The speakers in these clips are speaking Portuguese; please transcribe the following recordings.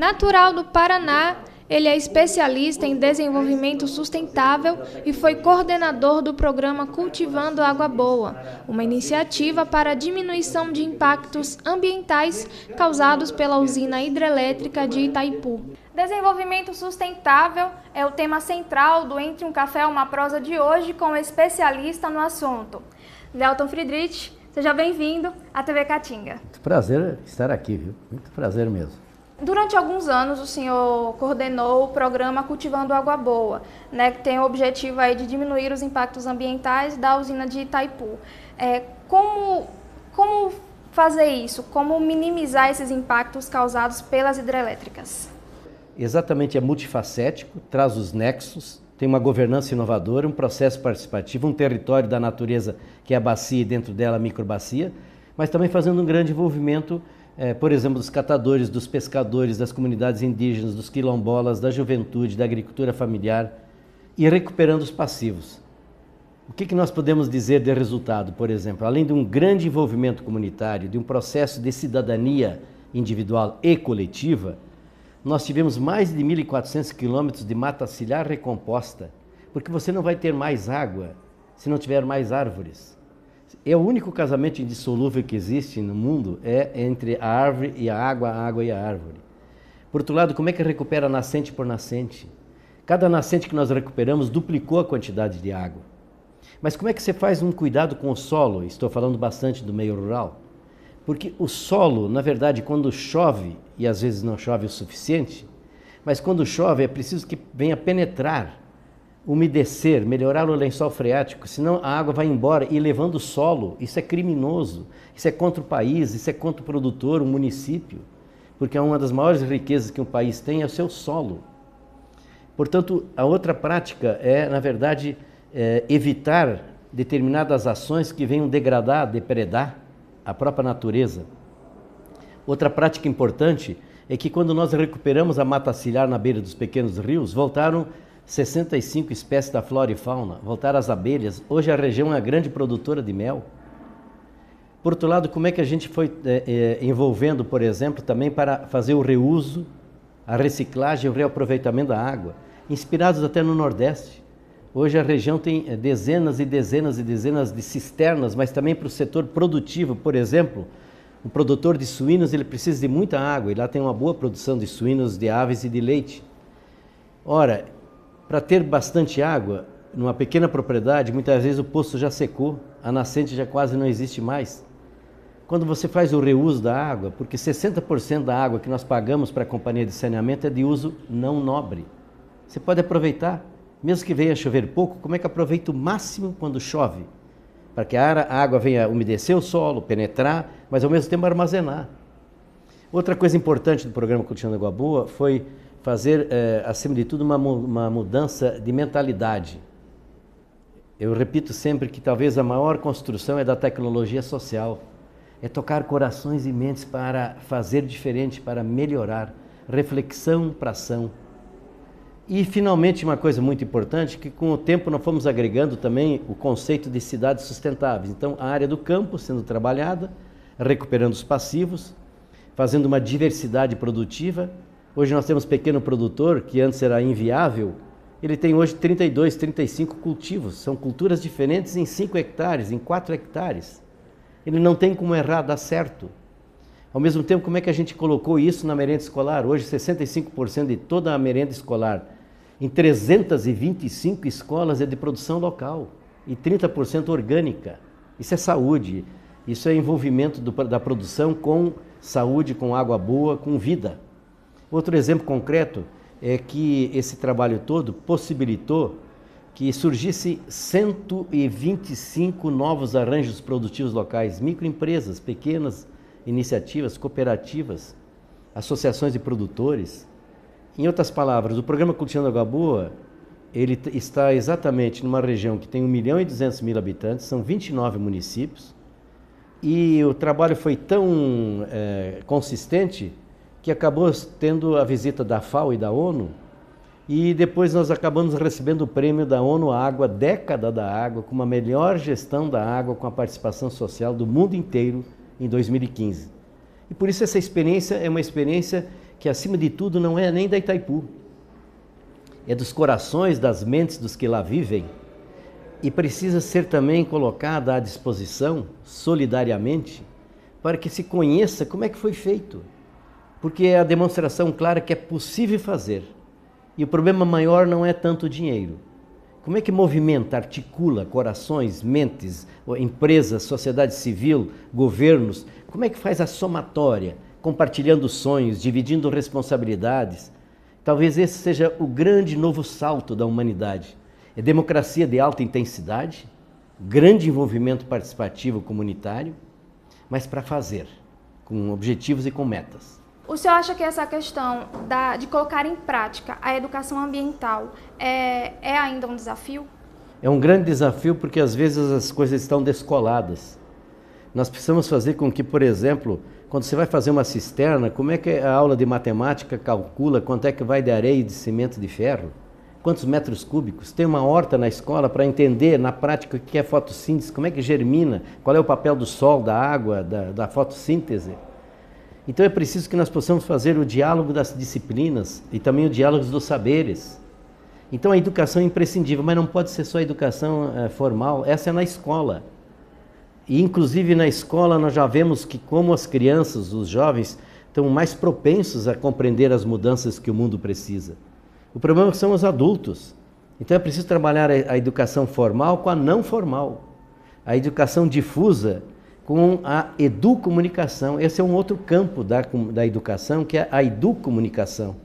Natural do Paraná, ele é especialista em desenvolvimento sustentável e foi coordenador do programa Cultivando Água Boa, uma iniciativa para a diminuição de impactos ambientais causados pela usina hidrelétrica de Itaipu. Desenvolvimento sustentável é o tema central do Entre um Café e uma Prosa de hoje com o especialista no assunto. Velton Friedrich, seja bem-vindo à TV Caatinga. Muito prazer estar aqui, viu? Muito prazer mesmo. Durante alguns anos, o senhor coordenou o programa Cultivando Água Boa, né, que tem o objetivo aí de diminuir os impactos ambientais da usina de Itaipu. Como fazer isso? Como minimizar esses impactos causados pelas hidrelétricas? Exatamente, é multifacético, traz os nexos, tem uma governança inovadora, um processo participativo, um território da natureza que é a bacia e dentro dela a microbacia, mas também fazendo um grande envolvimento, por exemplo, dos catadores, dos pescadores, das comunidades indígenas, dos quilombolas, da juventude, da agricultura familiar e recuperando os passivos. O que nós podemos dizer de resultado, por exemplo? Além de um grande envolvimento comunitário, de um processo de cidadania individual e coletiva, nós tivemos mais de 1.400 quilômetros de mata ciliar recomposta, porque você não vai ter mais água se não tiver mais árvores. É o único casamento indissolúvel que existe no mundo, é entre a árvore e a água e a árvore. Por outro lado, como é que recupera nascente por nascente? Cada nascente que nós recuperamos duplicou a quantidade de água. Mas como é que você faz um cuidado com o solo? Estou falando bastante do meio rural. Porque o solo, na verdade, quando chove, e às vezes não chove o suficiente, mas quando chove é preciso que venha penetrar, umedecer, melhorar o lençol freático, senão a água vai embora e levando o solo. Isso é criminoso, isso é contra o país, isso é contra o produtor, o município, porque uma das maiores riquezas que um país tem é o seu solo. Portanto, a outra prática é, na verdade, evitar determinadas ações que venham degradar, depredar a própria natureza. Outra prática importante é que quando nós recuperamos a mata ciliar na beira dos pequenos rios, voltaram 65 espécies da flora e fauna, voltaram as abelhas. Hoje a região é uma grande produtora de mel. Por outro lado, como é que a gente foi envolvendo, por exemplo, também para fazer o reuso, a reciclagem e o reaproveitamento da água, inspirados até no Nordeste. Hoje a região tem dezenas e dezenas e dezenas de cisternas, mas também para o setor produtivo. Por exemplo, o produtor de suínos ele precisa de muita água e lá tem uma boa produção de suínos, de aves e de leite. Ora, para ter bastante água, numa pequena propriedade, muitas vezes o poço já secou, a nascente já quase não existe mais. Quando você faz o reuso da água, porque 60% da água que nós pagamos para a companhia de saneamento é de uso não nobre. Você pode aproveitar. Mesmo que venha chover pouco, como é que aproveita o máximo quando chove? Para que a água venha umedecer o solo, penetrar, mas ao mesmo tempo armazenar. Outra coisa importante do programa Cultivando Água Boa foi fazer, acima de tudo, uma mudança de mentalidade. Eu repito sempre que talvez a maior construção é da tecnologia social. É tocar corações e mentes para fazer diferente, para melhorar. Reflexão para ação. E, finalmente, uma coisa muito importante, que com o tempo nós fomos agregando também o conceito de cidades sustentáveis. Então, a área do campo sendo trabalhada, recuperando os passivos, fazendo uma diversidade produtiva. Hoje nós temos pequeno produtor, que antes era inviável, ele tem hoje 32, 35 cultivos. São culturas diferentes em 5 hectares, em 4 hectares. Ele não tem como errar, dá certo. Ao mesmo tempo, como é que a gente colocou isso na merenda escolar? Hoje, 65% de toda a merenda escolar em 325 escolas é de produção local e 30% orgânica. Isso é saúde, isso é envolvimento da produção com saúde, com água boa, com vida. Outro exemplo concreto é que esse trabalho todo possibilitou que surgisse 125 novos arranjos produtivos locais, microempresas, pequenas iniciativas, cooperativas, associações de produtores. Em outras palavras, o programa Cultivando Água Boa, ele está exatamente numa região que tem 1.200.000 habitantes, são 29 municípios, e o trabalho foi tão consistente que acabou tendo a visita da FAO e da ONU, e depois nós acabamos recebendo o prêmio da ONU Água, Década da Água, com uma melhor gestão da água, com a participação social do mundo inteiro em 2015. E por isso essa experiência é uma experiência que acima de tudo não é nem da Itaipu, é dos corações, das mentes dos que lá vivem, e precisa ser também colocada à disposição, solidariamente, para que se conheça como é que foi feito. Porque é a demonstração clara que é possível fazer. E o problema maior não é tanto o dinheiro. Como é que movimenta, articula corações, mentes, empresas, sociedade civil, governos? Como é que faz a somatória, compartilhando sonhos, dividindo responsabilidades? Talvez esse seja o grande novo salto da humanidade. É democracia de alta intensidade, grande envolvimento participativo comunitário, mas para fazer, com objetivos e com metas. O senhor acha que essa questão de colocar em prática a educação ambiental é ainda um desafio? É um grande desafio porque às vezes as coisas estão descoladas. Nós precisamos fazer com que, por exemplo, quando você vai fazer uma cisterna, como é que a aula de matemática calcula quanto é que vai de areia e de cimento de ferro? Quantos metros cúbicos? Tem uma horta na escola para entender na prática o que é fotossíntese, como é que germina, qual é o papel do sol, da água, da fotossíntese. Então é preciso que nós possamos fazer o diálogo das disciplinas e também o diálogo dos saberes. Então a educação é imprescindível, mas não pode ser só a educação formal, essa é na escola. E inclusive na escola nós já vemos que como as crianças, os jovens, estão mais propensos a compreender as mudanças que o mundo precisa. O problema são os adultos. Então é preciso trabalhar a educação formal com a não formal. A educação difusa com a educomunicação. Esse é um outro campo da educação, que é a educomunicação.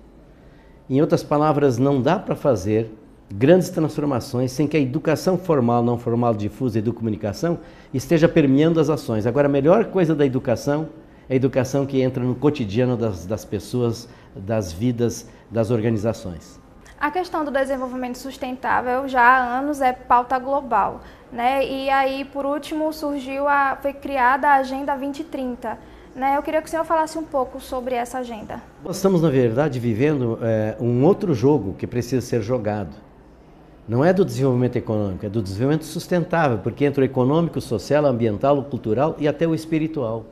Em outras palavras, não dá para fazer grandes transformações sem que a educação formal, não formal, difusa e educomunicação esteja permeando as ações. Agora, a melhor coisa da educação é a educação que entra no cotidiano das pessoas, das vidas, das organizações. A questão do desenvolvimento sustentável já há anos é pauta global, né? E aí, por último, foi criada a Agenda 2030. Né? Eu queria que o senhor falasse um pouco sobre essa agenda. Nós estamos, na verdade, vivendo um outro jogo que precisa ser jogado. Não é do desenvolvimento econômico, é do desenvolvimento sustentável, porque entra o econômico, o social, o ambiental, o cultural e até o espiritual.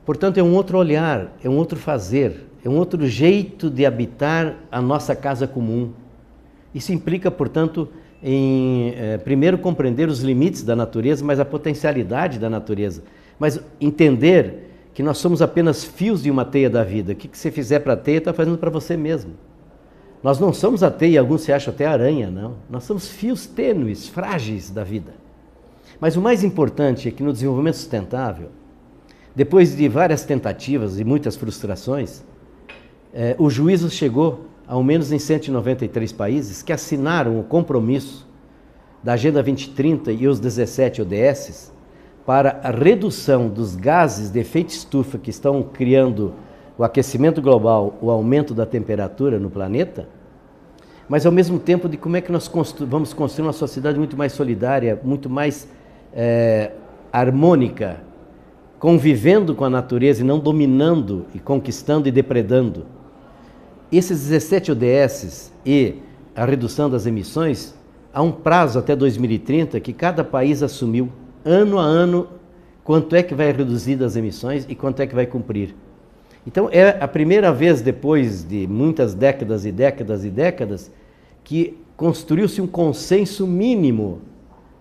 Portanto, é um outro olhar, é um outro fazer, é um outro jeito de habitar a nossa casa comum. Isso implica, portanto, em primeiro compreender os limites da natureza, mas a potencialidade da natureza. Mas entender que nós somos apenas fios de uma teia da vida. O que você fizer para a teia, está fazendo para você mesmo. Nós não somos a teia, alguns se acham até aranha, não. Nós somos fios tênues, frágeis da vida. Mas o mais importante é que no desenvolvimento sustentável, depois de várias tentativas e muitas frustrações, o juízo chegou, ao menos em 193 países, que assinaram o compromisso da Agenda 2030 e os 17 ODSs para a redução dos gases de efeito estufa que estão criando o aquecimento global, o aumento da temperatura no planeta, mas ao mesmo tempo de como é que nós vamos construir uma sociedade muito mais solidária, muito mais harmônica, convivendo com a natureza e não dominando e conquistando e depredando. Esses 17 ODSs e a redução das emissões, há um prazo até 2030 que cada país assumiu, ano a ano, quanto é que vai reduzir das emissões e quanto é que vai cumprir. Então é a primeira vez depois de muitas décadas e décadas e décadas que construiu-se um consenso mínimo,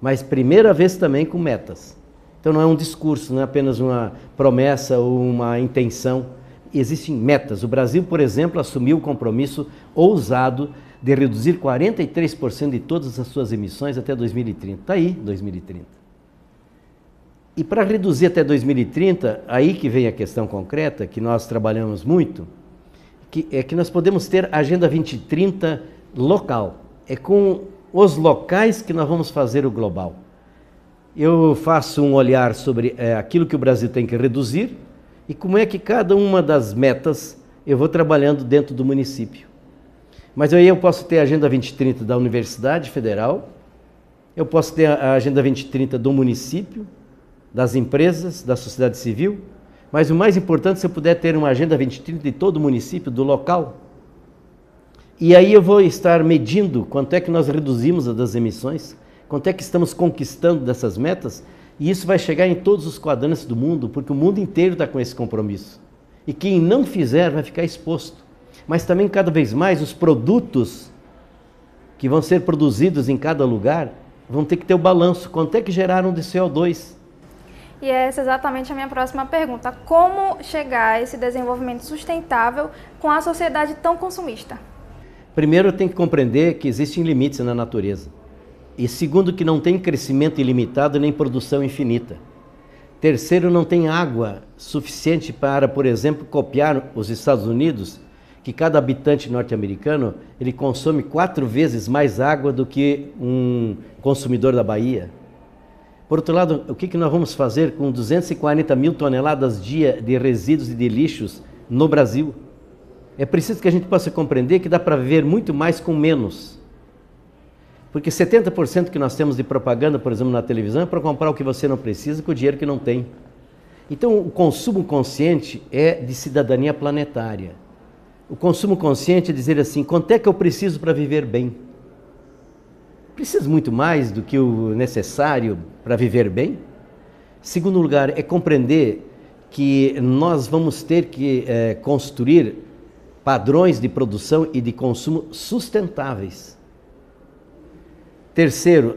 mas primeira vez também com metas. Então não é um discurso, não é apenas uma promessa ou uma intenção, existem metas. O Brasil, por exemplo, assumiu o compromisso ousado de reduzir 43% de todas as suas emissões até 2030. Está aí, 2030. E para reduzir até 2030, aí que vem a questão concreta, que nós trabalhamos muito, que nós podemos ter a Agenda 2030 local. É com os locais que nós vamos fazer o global. Eu faço um olhar sobre aquilo que o Brasil tem que reduzir e como é que cada uma das metas eu vou trabalhando dentro do município. Mas aí eu posso ter a Agenda 2030 da Universidade Federal, eu posso ter a Agenda 2030 do município, das empresas, da sociedade civil, mas o mais importante, se eu puder ter uma Agenda 2030 de todo o município, do local. E aí eu vou estar medindo quanto é que nós reduzimos das emissões, quanto é que estamos conquistando dessas metas, e isso vai chegar em todos os quadrantes do mundo, porque o mundo inteiro está com esse compromisso. E quem não fizer vai ficar exposto. Mas também, cada vez mais, os produtos que vão ser produzidos em cada lugar vão ter que ter o balanço. Quanto é que geraram de CO2? E essa é exatamente a minha próxima pergunta. Como chegar a esse desenvolvimento sustentável com a sociedade tão consumista? Primeiro, tem que compreender que existem limites na natureza. E segundo, que não tem crescimento ilimitado nem produção infinita. Terceiro, não tem água suficiente para, por exemplo, copiar os Estados Unidos, que cada habitante norte-americano ele consome 4 vezes mais água do que um consumidor da Bahia. Por outro lado, o que nós vamos fazer com 240 mil toneladas dia de resíduos e de lixos no Brasil? É preciso que a gente possa compreender que dá para viver muito mais com menos. Porque 70% que nós temos de propaganda, por exemplo, na televisão, é para comprar o que você não precisa com o dinheiro que não tem. Então, o consumo consciente é de cidadania planetária. O consumo consciente é dizer assim, quanto é que eu preciso para viver bem? Preciso muito mais do que o necessário para viver bem? Segundo lugar, é compreender que nós vamos ter que construir padrões de produção e de consumo sustentáveis. Terceiro,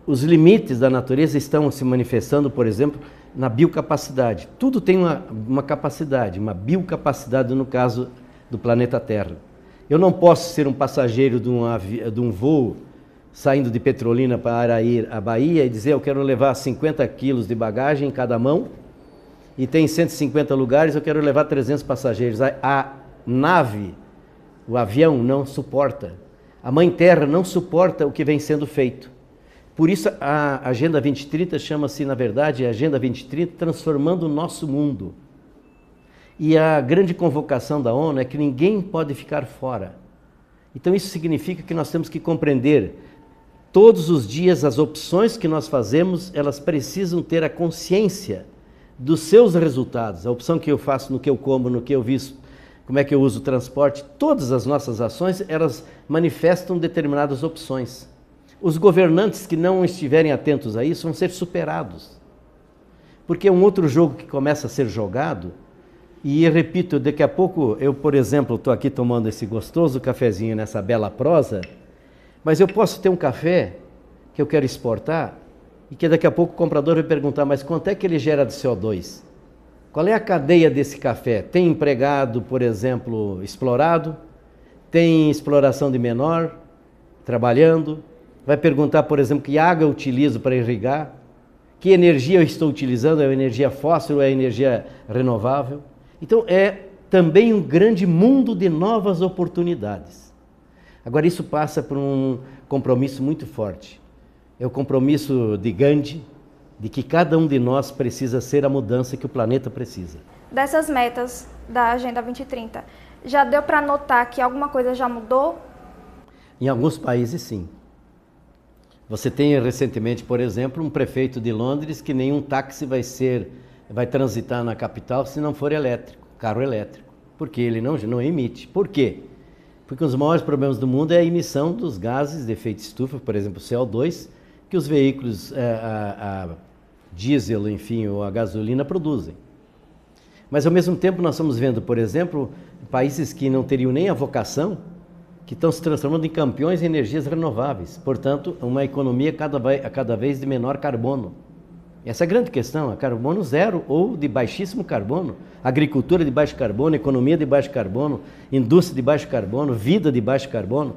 os limites da natureza estão se manifestando, por exemplo, na biocapacidade. Tudo tem uma capacidade, uma biocapacidade no caso do planeta Terra. Eu não posso ser um passageiro de um voo saindo de Petrolina para ir à Bahia e dizer eu quero levar 50 quilos de bagagem em cada mão e tem 150 lugares, eu quero levar 300 passageiros. A nave, o avião não suporta. A Mãe Terra não suporta o que vem sendo feito. Por isso a Agenda 2030 chama-se, na verdade, Agenda 2030 transformando o nosso mundo. E a grande convocação da ONU é que ninguém pode ficar fora. Então isso significa que nós temos que compreender todos os dias as opções que nós fazemos, elas precisam ter a consciência dos seus resultados. A opção que eu faço no que eu como, no que eu visto, como é que eu uso o transporte, todas as nossas ações, elas manifestam determinadas opções. Os governantes que não estiverem atentos a isso vão ser superados. Porque é um outro jogo que começa a ser jogado, e eu repito, daqui a pouco, eu, por exemplo, estou aqui tomando esse gostoso cafezinho nessa bela prosa, mas eu posso ter um café que eu quero exportar, e que daqui a pouco o comprador vai perguntar, mas quanto é que ele gera de CO2? Qual é a cadeia desse café? Tem empregado, por exemplo, explorado? Tem exploração de menor, trabalhando? Vai perguntar, por exemplo, que água eu utilizo para irrigar? Que energia eu estou utilizando? É energia fóssil ou é energia renovável? Então, é também um grande mundo de novas oportunidades. Agora, isso passa por um compromisso muito forte. É o compromisso de Gandhi, de que cada um de nós precisa ser a mudança que o planeta precisa. Dessas metas da Agenda 2030, já deu para notar que alguma coisa já mudou? Em alguns países, sim. Você tem recentemente, por exemplo, um prefeito de Londres que nenhum táxi vai transitar na capital se não for elétrico, carro elétrico, porque ele não emite. Por quê? Porque os maiores problemas do mundo é a emissão dos gases de efeito estufa, por exemplo, CO2, que os veículos a diesel, enfim, ou a gasolina produzem. Mas, ao mesmo tempo, nós estamos vendo, por exemplo, países que não teriam nem a vocação, que estão se transformando em campeões em energias renováveis. Portanto, uma economia cada vez de menor carbono. Essa é a grande questão, a carbono zero ou de baixíssimo carbono. Agricultura de baixo carbono, economia de baixo carbono, indústria de baixo carbono, vida de baixo carbono.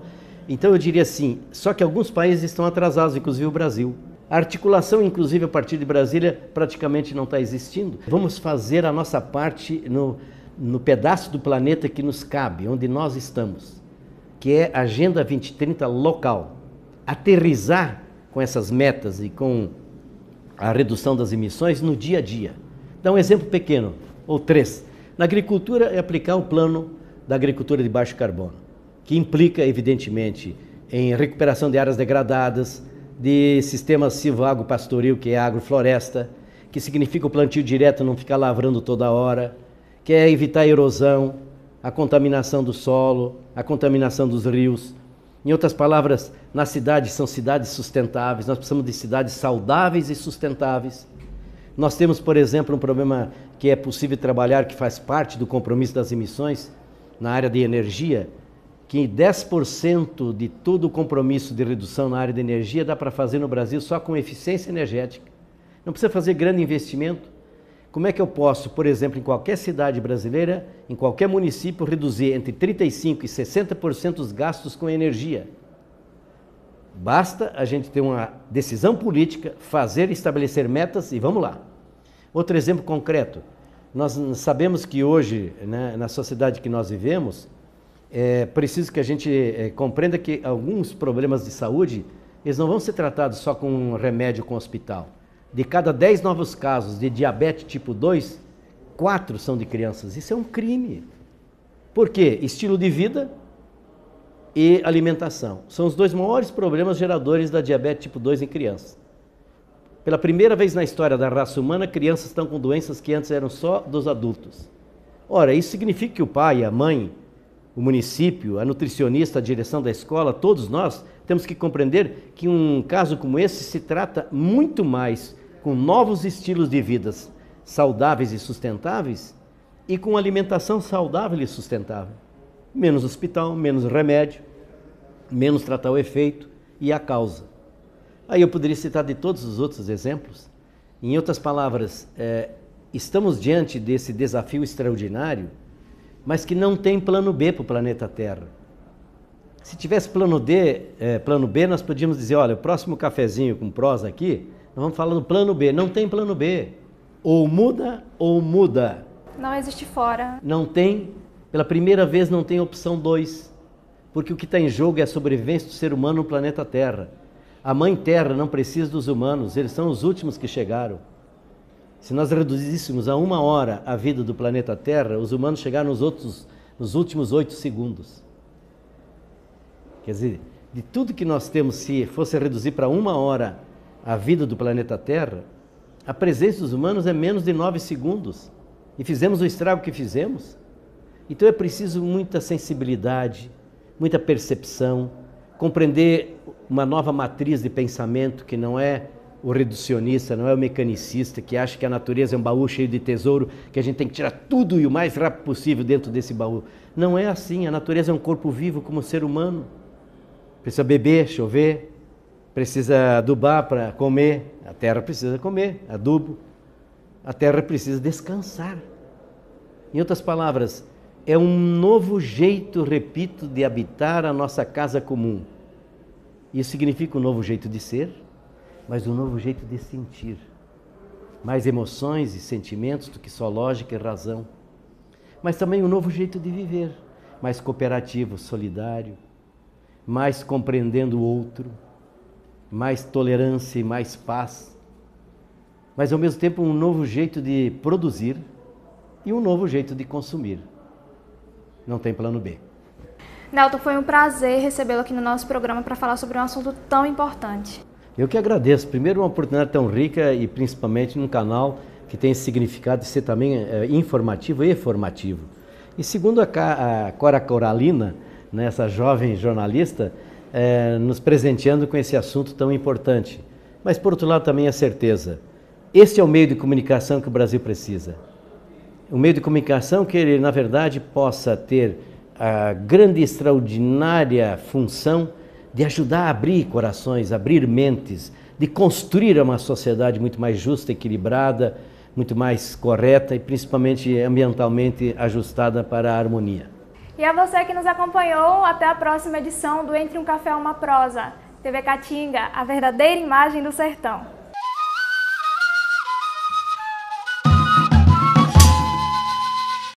Então, eu diria assim, só que alguns países estão atrasados, inclusive o Brasil. A articulação, inclusive, a partir de Brasília, praticamente não está existindo. Vamos fazer a nossa parte no pedaço do planeta que nos cabe, onde nós estamos, que é a Agenda 2030 local. Aterrizar com essas metas e com a redução das emissões no dia a dia. Dá um exemplo pequeno, ou 3. Na agricultura, é aplicar o plano da agricultura de baixo carbono, que implica, evidentemente, em recuperação de áreas degradadas, de sistema silvo-agro-pastoril, que é a agrofloresta, que significa o plantio direto, não ficar lavrando toda hora, que é evitar a erosão, a contaminação do solo, a contaminação dos rios. Em outras palavras, nas cidades são cidades sustentáveis, nós precisamos de cidades saudáveis e sustentáveis. Nós temos, por exemplo, um problema que é possível trabalhar, que faz parte do compromisso das emissões na área de energia, que 10% de todo o compromisso de redução na área de energia dá para fazer no Brasil só com eficiência energética. Não precisa fazer grande investimento. Como é que eu posso, por exemplo, em qualquer cidade brasileira, em qualquer município, reduzir entre 35% e 60% os gastos com energia? Basta a gente ter uma decisão política, fazer e estabelecer metas e vamos lá. Outro exemplo concreto. Nós sabemos que hoje, né, na sociedade que nós vivemos, é preciso que a gente compreenda que alguns problemas de saúde, eles não vão ser tratados só com um remédio com hospital. De cada 10 novos casos de diabetes tipo 2, 4 são de crianças. Isso é um crime. Por quê? Estilo de vida e alimentação. São os 2 maiores problemas geradores da diabetes tipo 2 em crianças. Pela primeira vez na história da raça humana, crianças estão com doenças que antes eram só dos adultos. Ora, isso significa que o pai, a mãe, o município, a nutricionista, a direção da escola, todos nós temos que compreender que um caso como esse se trata muito mais com novos estilos de vida saudáveis e sustentáveis e com alimentação saudável e sustentável. Menos hospital, menos remédio, menos tratar o efeito e a causa. Aí eu poderia citar de todos os outros exemplos. Em outras palavras, estamos diante desse desafio extraordinário, mas que não tem plano B para o planeta Terra. Se tivesse plano B, nós podíamos dizer, olha, o próximo cafezinho com prosa aqui, nós vamos falar do plano B. Não tem plano B. Ou muda ou muda. Não existe fora. Não tem, pela primeira vez não tem opção 2, porque o que está em jogo é a sobrevivência do ser humano no planeta Terra. A Mãe Terra não precisa dos humanos, eles são os últimos que chegaram. Se nós reduzíssemos a 1 hora a vida do planeta Terra, os humanos chegaram nos últimos 8 segundos. Quer dizer, de tudo que nós temos, se fosse reduzir para 1 hora a vida do planeta Terra, a presença dos humanos é menos de 9 segundos. E fizemos o estrago que fizemos. Então é preciso muita sensibilidade, muita percepção, compreender uma nova matriz de pensamento que não é o reducionista, não é o mecanicista, que acha que a natureza é um baú cheio de tesouro, que a gente tem que tirar tudo e o mais rápido possível dentro desse baú. Não é assim, a natureza é um corpo vivo como o ser humano. Precisa beber, chover, precisa adubar para comer, a terra precisa comer, adubo, a terra precisa descansar. Em outras palavras, é um novo jeito, repito, de habitar a nossa casa comum. Isso significa um novo jeito de ser, mas um novo jeito de sentir. Mais emoções e sentimentos do que só lógica e razão. Mas também um novo jeito de viver, mais cooperativo, solidário, mais compreendendo o outro, mais tolerância e mais paz, mas ao mesmo tempo um novo jeito de produzir e um novo jeito de consumir. Não tem plano B. Nelton, foi um prazer recebê-lo aqui no nosso programa para falar sobre um assunto tão importante. Eu que agradeço. Primeiro, uma oportunidade tão rica e principalmente num canal que tem esse significado de ser também informativo e formativo. E segundo a Cora Coralina, né, essa jovem jornalista, nos presenteando com esse assunto tão importante. Mas, por outro lado, também a certeza. Este é o meio de comunicação que o Brasil precisa. Um meio de comunicação que ele, na verdade, possa ter a grande e extraordinária função de ajudar a abrir corações, abrir mentes, de construir uma sociedade muito mais justa, equilibrada, muito mais correta e principalmente ambientalmente ajustada para a harmonia. E a você que nos acompanhou, até a próxima edição do Entre um Café e uma Prosa. TV Caatinga, a verdadeira imagem do sertão.